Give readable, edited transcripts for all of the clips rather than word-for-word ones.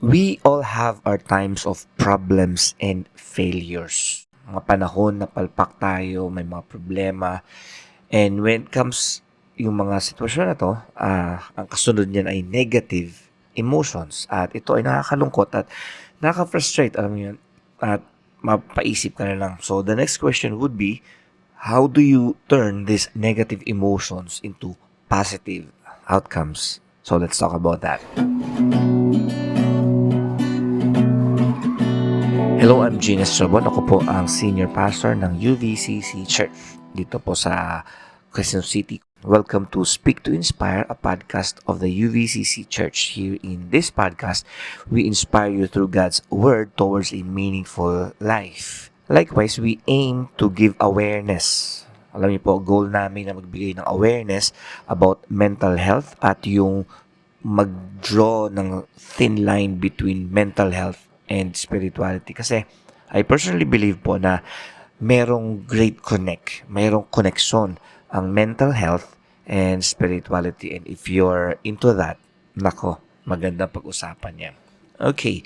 We all have our times of problems and failures. Mga panahon na palpak tayo, may mga problema. And when it comes yung mga sitwasyon na to, ang kasunod niyan ay negative emotions. At ito ay nakakalungkot at nakaka-frustrate, alam mo yun. At mapaisip ka na lang. So the next question would be, how do you turn these negative emotions into positive outcomes? So let's talk about that. Hello, I'm Gina Strabon. Ako po ang Senior Pastor ng UVCC Church dito po sa Quezon City. Welcome to Speak to Inspire, a podcast of the UVCC Church. Here in this podcast, we inspire you through God's Word towards a meaningful life. Likewise, we aim to give awareness. Alam niyo po, goal namin na magbigay ng awareness about mental health at yung mag-draw ng thin line between mental health and spirituality. Kasi I personally believe po na merong merong connection ang mental health and spirituality. And if you're into that, nako, magandang pag-usapan yan. Okay,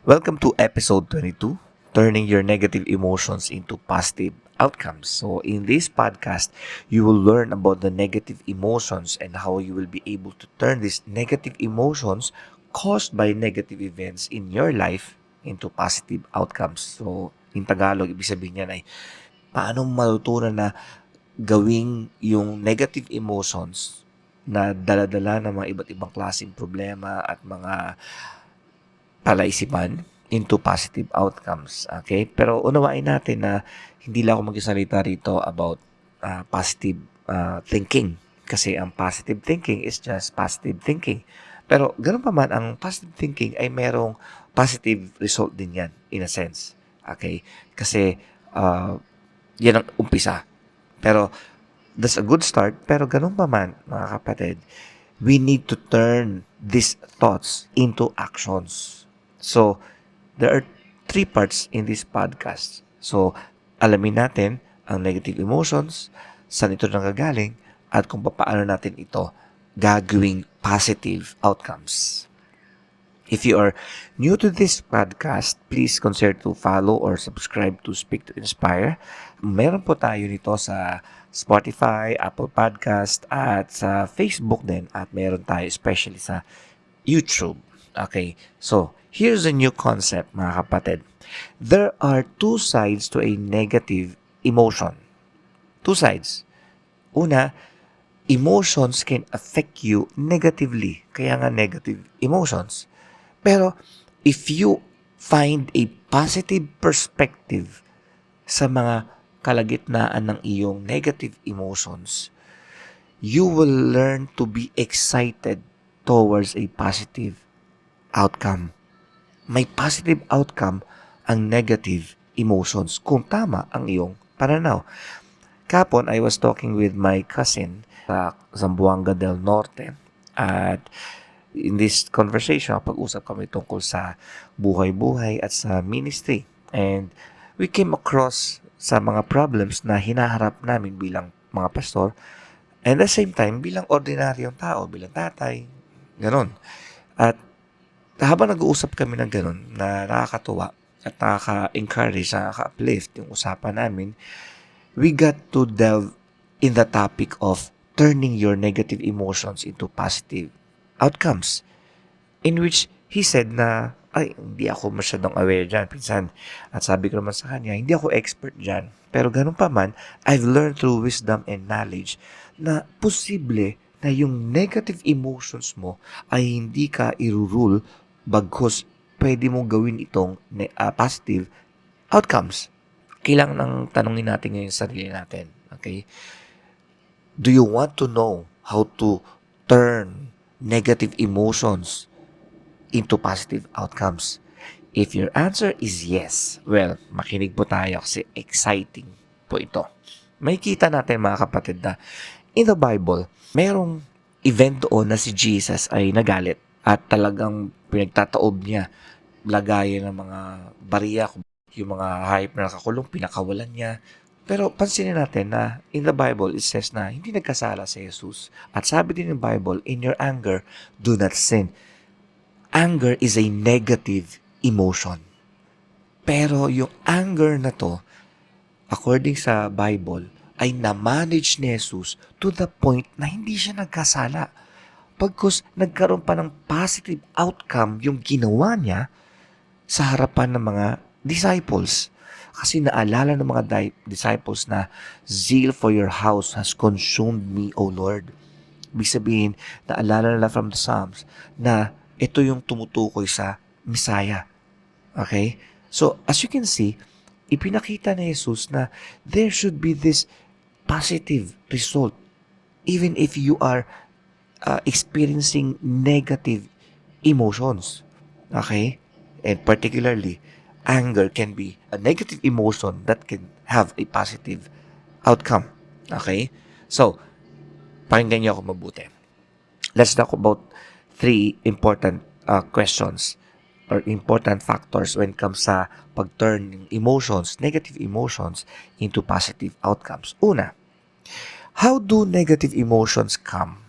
welcome to episode 22, turning your negative emotions into positive outcomes. So in this podcast, you will learn about the negative emotions and how you will be able to turn these negative emotions caused by negative events in your life into positive outcomes. So in Tagalog, ibig sabihin niyan ay paano matutunan na gawing yung negative emotions na dala-dala ng mga iba't ibang klaseng problema at mga palaisipan into positive outcomes. Okay? Pero unawain natin na hindi lang ako magsasalita rito about positive thinking. Kasi ang positive thinking is just positive thinking. Pero ganun pa man, ang positive thinking ay merong positive result din yan, in a sense. Okay? Kasi yan ang umpisa. Pero that's a good start. Pero ganun pa man, mga kapatid, we need to turn these thoughts into actions. So, there are 3 parts in this podcast. So, alamin natin ang negative emotions, saan ito nanggagaling, at kung paano natin ito gagawing positive outcomes. If you are new to this podcast, please consider to follow or subscribe to Speak to Inspire. Meron po tayo nito sa Spotify, Apple Podcast, at sa Facebook din. At meron tayo especially sa YouTube. Okay, so here's a new concept, mga kapatid. There are 2 sides to a negative emotion. 2 sides. Una, emotions can affect you negatively. Kaya nga negative emotions. Pero if you find a positive perspective sa mga kalagitnaan ng iyong negative emotions, you will learn to be excited towards a positive outcome. May positive outcome ang negative emotions kung tama ang iyong pananaw. Kapon, I was talking with my cousin sa Zamboanga del Norte at in this conversation, pag-usap kami tungkol sa buhay-buhay at sa ministry. And we came across sa mga problems na hinaharap namin bilang mga pastor and at the same time bilang ordinaryong tao, bilang tatay, ganun. At habang nag-uusap kami ng ganun na nakakatuwa at nakaka-encourage, nakaka-uplift yung usapan namin, we got to delve in the topic of turning your negative emotions into positive outcomes. In which he said na, ay, hindi ako masyadong aware dyan, pinsan. At sabi ko naman sa kanya, hindi ako expert dyan. Pero ganun pa man, I've learned through wisdom and knowledge na posible na yung negative emotions mo ay hindi ka irurule bagkus pwede mong gawin itong positive outcomes. Kailangan ng tanongin natin ngayon sa sarili natin. Okay? Do you want to know how to turn negative emotions into positive outcomes? If your answer is yes, well, makinig po tayo kasi exciting po ito. May kita natin mga kapatid na in the Bible, merong event doon na si Jesus ay nagalit at talagang pinagtataob niya lagayan ng mga bariya, yung mga hayop na nakakulong, pinakawalan niya. Pero pansinin natin na in the Bible, it says na hindi nagkasala si Jesus. At sabi din ng Bible, in your anger, do not sin. anger is a negative emotion. Pero yung anger na to, according sa Bible, ay na-manage ni Jesus to the point na hindi siya nagkasala. Pagkus nagkaroon pa ng positive outcome yung ginawa niya sa harapan ng mga disciples. Kasi naalala ng mga disciples na zeal for your house has consumed me, O Lord. Ibig sabihin, naalala nila from the Psalms na ito yung tumutukoy sa Messiah. Okay? So, as you can see, ipinakita ni Jesus na there should be this positive result even if you are experiencing negative emotions. Okay? And particularly, anger can be a negative emotion that can have a positive outcome. Okay? So, pakinggan niyo ako mabuti. Let's talk about three important questions or important factors when it comes sa pag-turn ng emotions, negative emotions, into positive outcomes. Una, how do negative emotions come?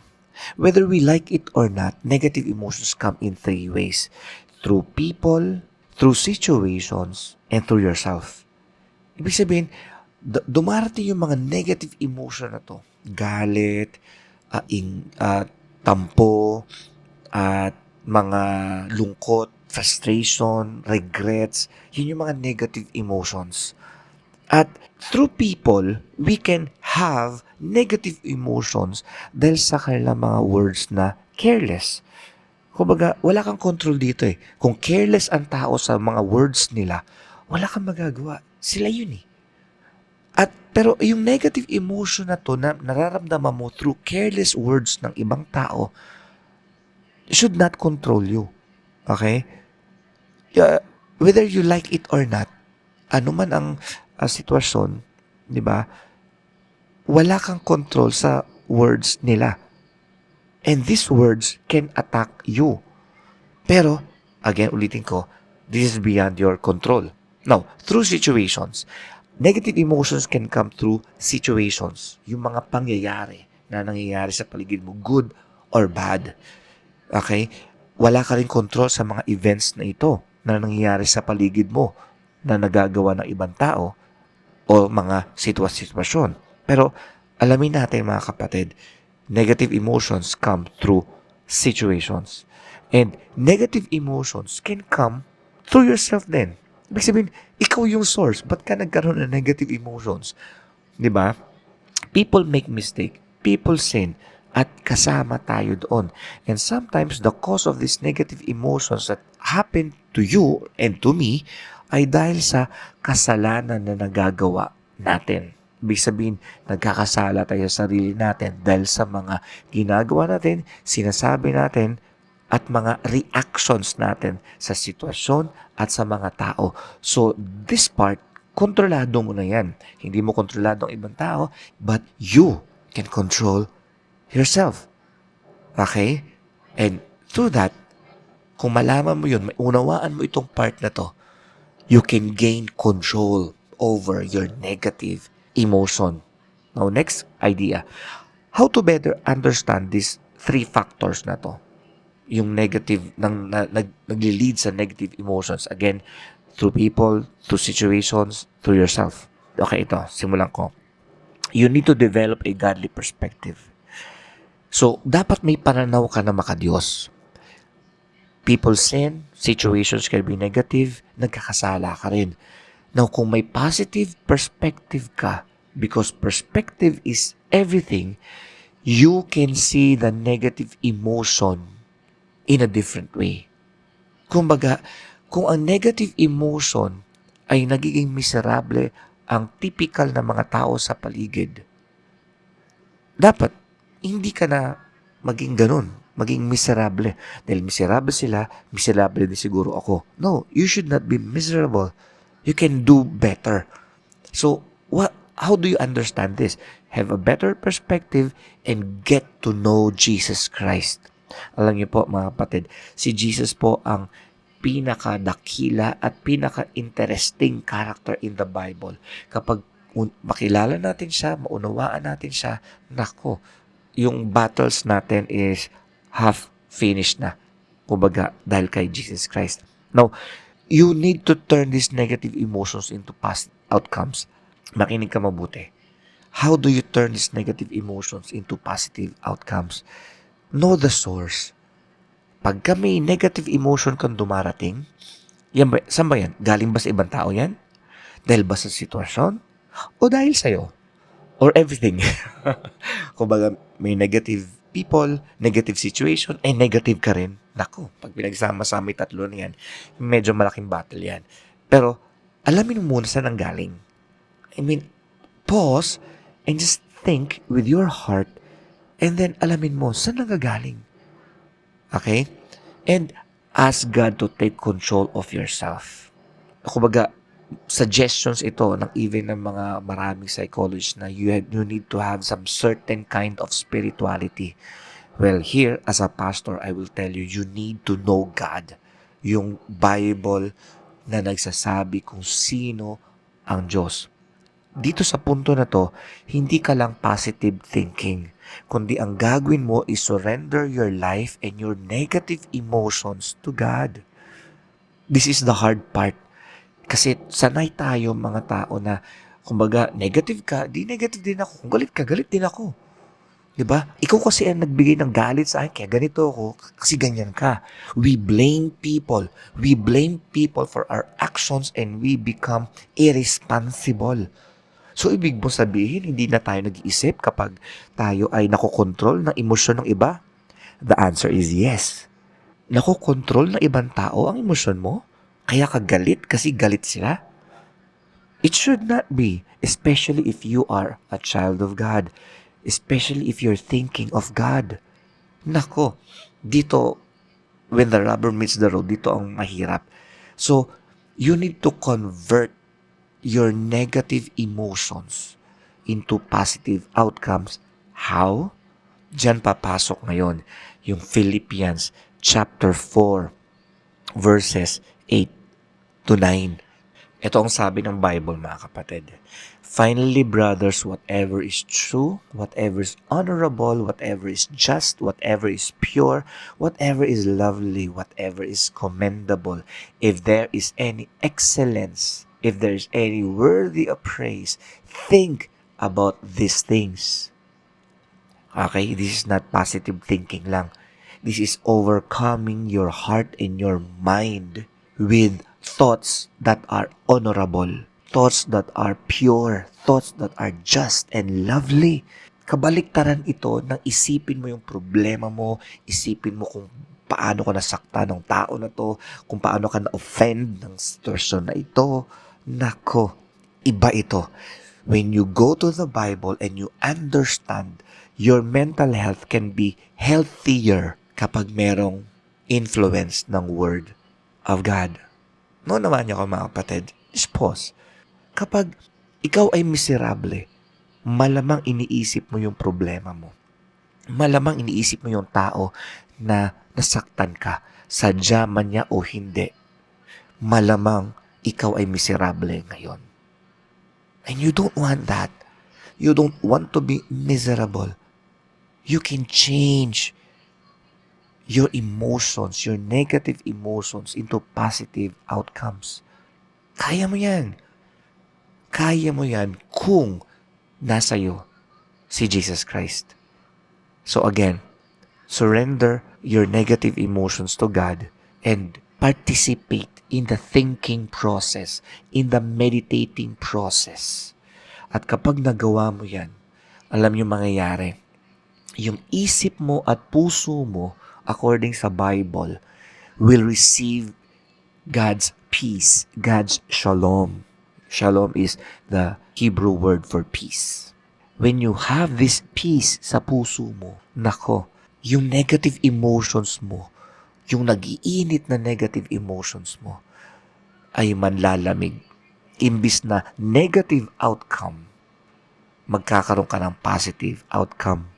Whether we like it or not, negative emotions come in three ways. Through people, through situations, and through yourself. Ibig sabihin, dumarating yung mga negative emotion na to. Galit, tampo, at mga lungkot, frustration, regrets. Yun yung mga negative emotions. At through people, we can have negative emotions dahil sa kanilang mga words na careless. Kumbaga, wala kang control dito eh. Kung careless ang tao sa mga words nila, wala kang magagawa. Sila yun eh. Pero yung negative emotion na to na nararamdaman mo through careless words ng ibang tao should not control you. Okay? Whether you like it or not, ano man ang sitwasyon, di ba? Wala kang control sa words nila. And these words can attack you. Pero, again, ulitin ko, this is beyond your control. Now, through situations, negative emotions can come through situations. Yung mga pangyayari na nangyayari sa paligid mo, good or bad. Okay? Wala ka rin control sa mga events na ito na nangyayari sa paligid mo na nagagawa ng ibang tao o mga sitwasyon. Pero, alamin natin mga kapatid, negative emotions come through situations. And negative emotions can come through yourself din. Ibig sabihin, ikaw yung source. Ba't ka nagkaroon ng negative emotions? Diba? People make mistake. People sin. At kasama tayo doon. And sometimes, the cause of these negative emotions that happen to you and to me ay dahil sa kasalanan na nagagawa natin. Ibig sabihin, nagkakasala tayo sa sarili natin dahil sa mga ginagawa natin, sinasabi natin, at mga reactions natin sa sitwasyon at sa mga tao. So, this part, kontrolado mo na yan. Hindi mo kontrolado ang ibang tao, but you can control yourself. Okay? And through that, kung malaman mo yun, unawaan mo itong part na to, you can gain control over your negative emotion. Now, next idea. How to better understand these three factors na to? Yung negative, nag-lead sa negative emotions. Again, through people, through situations, through yourself. Okay, ito. Simulan ko. You need to develop a godly perspective. So, dapat may pananaw ka na makadiyos. People sin, situations can be negative, nagkakasala ka rin. Now, kung may positive perspective ka, because perspective is everything, you can see the negative emotion in a different way. Kumbaga, kung ang negative emotion ay nagiging miserable ang typical na mga tao sa paligid, dapat hindi ka na maging ganun, maging miserable. Dahil miserable sila, miserable din siguro ako. No, you should not be miserable. You can do better. So, how do you understand this? Have a better perspective and get to know Jesus Christ. Alam niyo po mga kapatid, si Jesus po ang pinakadakila at pinaka-interesting character in the Bible. Kapag makilala natin siya, maunawaan natin siya, nako, yung battles natin is half finished na. Kumbaga, dahil kay Jesus Christ. Now, you need to turn these negative emotions into positive outcomes. Makinig ka mabuti. How do you turn these negative emotions into positive outcomes? Know the source. Pagka may negative emotion kang dumarating, saan ba yan? Galing ba sa ibang tao yan? Dahil ba sa sitwasyon? O dahil sa'yo? Or everything? Kumbaga, may negative people, negative situation, negative ka rin. Naku, pag pinagsama-sama yung tatlo na yan, medyo malaking battle yan. Pero, alamin mo muna saan ang galing. I mean, pause and just think with your heart and then alamin mo saan nanggagaling. Okay? And ask God to take control of yourself. Kumbaga, suggestions ito ng even ng mga maraming psychologists na you need to have some certain kind of spirituality. Well, here, as a pastor, I will tell you, you need to know God. Yung Bible na nagsasabi kung sino ang Diyos. Dito sa punto na to, hindi ka lang positive thinking, kundi ang gagawin mo is surrender your life and your negative emotions to God. This is the hard part. Kasi sanay tayo mga tao na, kumbaga, negative ka, di negative din ako. Kung galit ka, galit din ako. Diba? Ikaw kasi ang nagbigay ng galit sa akin, kaya ganito ako, kasi ganyan ka. We blame people. We blame people for our actions and we become irresponsible. So, ibig mo sabihin, hindi na tayo nag-iisip kapag tayo ay nakokontrol ng emosyon ng iba? The answer is yes. Nakokontrol ng ibang tao ang emosyon mo? Kaya ka galit kasi galit sila? It should not be, especially if you are a child of God. Especially if you're thinking of God. Nako, dito, when the rubber meets the road, dito ang mahirap. So, you need to convert your negative emotions into positive outcomes. How? Diyan papasok ngayon yung Philippians chapter 4 verses 8 to 9. Ito ang sabi ng Bible, mga kapatid. Finally, brothers, whatever is true, whatever is honorable, whatever is just, whatever is pure, whatever is lovely, whatever is commendable, if there is any excellence, if there is any worthy of praise, think about these things. Okay, this is not positive thinking lang. This is overcoming your heart and your mind with thoughts that are honorable, thoughts that are pure, thoughts that are just and lovely. Kabaliktaran ito ng isipin mo yung problema mo, isipin mo kung paano ka nasaktan ng tao na to, kung paano ka na-offend ng sitwasyon na ito. Nako, iba ito. When you go to the Bible and you understand, your mental health can be healthier kapag merong influence ng Word of God. No naman niyo ako, mga kapatid. Just pause. Kapag ikaw ay miserable, malamang iniisip mo yung problema mo. Malamang iniisip mo yung tao na nasaktan ka, sadya man niya o hindi. Malamang ikaw ay miserable ngayon. And you don't want that. You don't want to be miserable. You can change your emotions, your negative emotions into positive outcomes. Kaya mo yan. Kaya mo yan kung nasa iyo si Jesus Christ. So again, surrender your negative emotions to God and participate in the thinking process, in the meditating process. At kapag nagawa mo yan, alam niyo mangyayari, yung isip mo at puso mo, according sa Bible, will receive God's peace, God's shalom. Shalom is the Hebrew word for peace. When you have this peace sa puso mo, nako, yung negative emotions mo, yung nag-iinit na negative emotions mo, ay manlalamig. Imbis na negative outcome, magkakaroon ka ng positive outcome.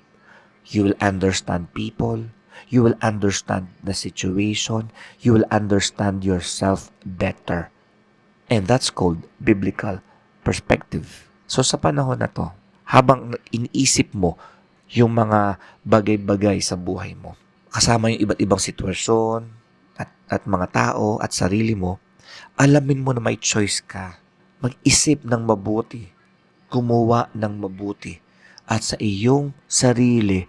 You will understand people. You will understand the situation. You will understand yourself better. And that's called biblical perspective. So sa panahon na to, habang iniisip mo yung mga bagay-bagay sa buhay mo, kasama yung iba't ibang sitwasyon, at mga tao at sarili mo, alamin mo na may choice ka. Mag-isip ng mabuti, gumawa ng mabuti. At sa iyong sarili,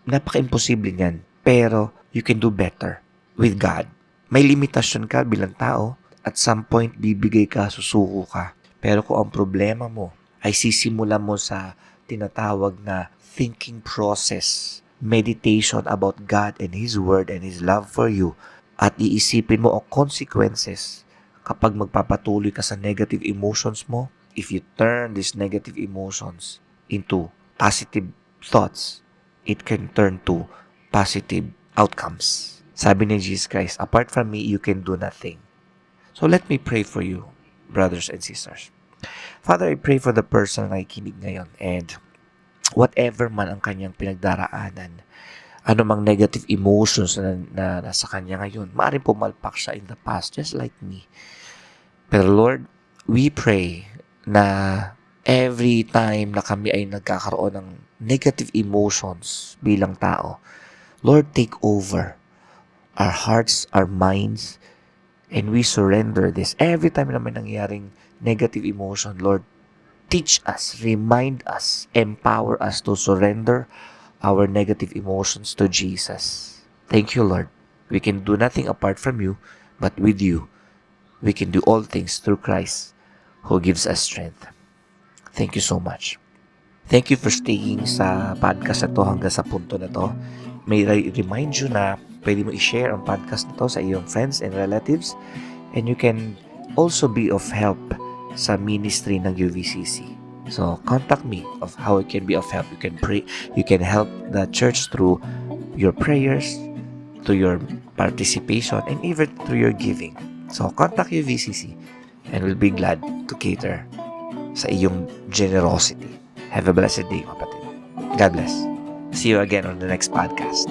napaka-imposible niyan. Pero you can do better with God. May limitasyon ka bilang tao. At some point, bibigay ka, susuko ka. Pero kung ang problema mo ay sisimula mo sa tinatawag na thinking process, meditation about God and His Word and His love for you, at iisipin mo ang consequences kapag magpapatuloy ka sa negative emotions mo, if you turn these negative emotions into positive thoughts, it can turn to positive outcomes. Sabi ni Jesus Christ, apart from me, you can do nothing. So let me pray for you, brothers and sisters. Father, I pray for the person na nakikinig ngayon and whatever man ang kanyang pinagdaraanan, anumang negative emotions na nasa kanya ngayon, maaaring pumalpak siya in the past, just like me. Pero Lord, we pray na every time na kami ay nagkakaroon ng negative emotions bilang tao, Lord, take over our hearts, our minds, and we surrender this. Every time na may nangyaring negative emotion, Lord, teach us, remind us, empower us to surrender our negative emotions to Jesus. Thank you, Lord. We can do nothing apart from you, but with you, we can do all things through Christ who gives us strength. Thank you so much. Thank you for staying sa podcast na to hanggang sa punto na to. May remind you na pwede mo i-share ang podcast na to sa iyong friends and relatives, and you can also be of help sa ministry ng UVCC. So, contact me of how it can be of help. You can pray, you can help the church through your prayers, through your participation, and even through your giving. So, contact UVCC and we'll be glad to cater sa iyong generosity. Have a blessed day, kapatid. God bless. See you again on the next podcast.